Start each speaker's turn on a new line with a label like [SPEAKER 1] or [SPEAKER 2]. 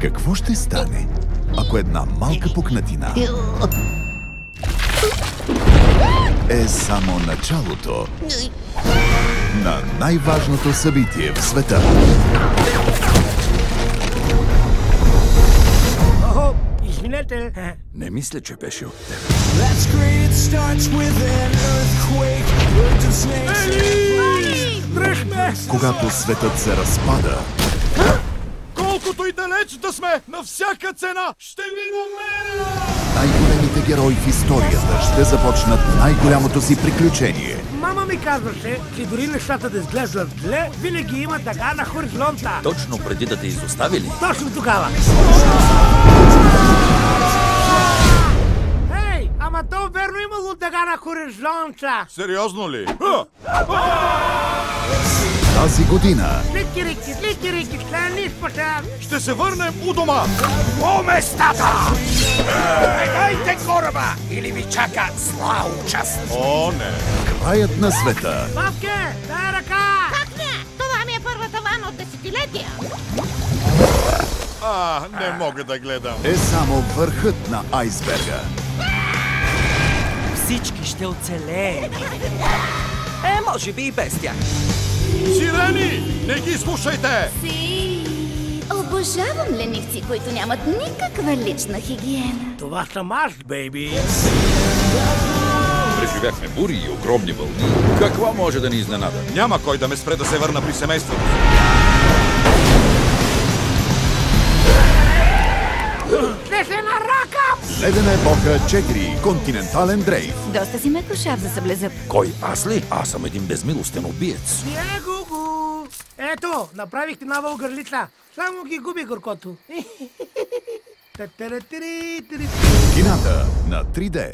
[SPEAKER 1] Какво ще стане, ако една малка пукнатина е само началото на най-важното събитие в света?
[SPEAKER 2] Охо, извинете.
[SPEAKER 3] Не мисля, че беше от теб.
[SPEAKER 2] Дръж ме!
[SPEAKER 1] Когато светът се разпада,
[SPEAKER 4] Колкото и далеч да сме, на всяка цена ще ви намеря!
[SPEAKER 1] най-големите герои в историята ще започнат най-голямото си приключение.
[SPEAKER 2] Мама ми казваше, че дори нещата да изглеждат зле, винаги има дъга на хоризонта.
[SPEAKER 3] Точно преди да те изоставили.
[SPEAKER 2] Точно тогава. Ей, ама то верно имало дъга на хоризонта.
[SPEAKER 4] Сериозно ли?
[SPEAKER 1] Тази година
[SPEAKER 2] Лики-рики, члени спасен.
[SPEAKER 4] Ще се върнем у дома!
[SPEAKER 5] По местата! Предайте кораба или ви чака зла участ!
[SPEAKER 4] О, не!
[SPEAKER 1] краят на света
[SPEAKER 2] Бабке, дай ръка!
[SPEAKER 6] Как не? Това ми е първата вана от десетилетия.
[SPEAKER 4] Не мога да гледам.
[SPEAKER 1] е само върхът на айсберга.
[SPEAKER 7] Всички ще оцелеем. Може би и без тях.
[SPEAKER 4] Сирени! Не ги слушайте!
[SPEAKER 6] Обожавам ленивци, които нямат никаква лична хигиена.
[SPEAKER 2] Това съм аз, бейби.
[SPEAKER 3] Преживяхме бури и огромни вълни. Какво може да ни изненада?
[SPEAKER 4] Няма кой да ме спре да се върна при семейството.
[SPEAKER 2] Ще се наракам!
[SPEAKER 1] Ледена епоха 4. Континентален дрейф.
[SPEAKER 6] Доста си ме кошав за съблезъб.
[SPEAKER 3] Кой, аз ли? Аз съм един безмилостен убиец.
[SPEAKER 2] Него! Ето, направихте нова огърлица. Само ги губи горкото.
[SPEAKER 1] Кината на 3D.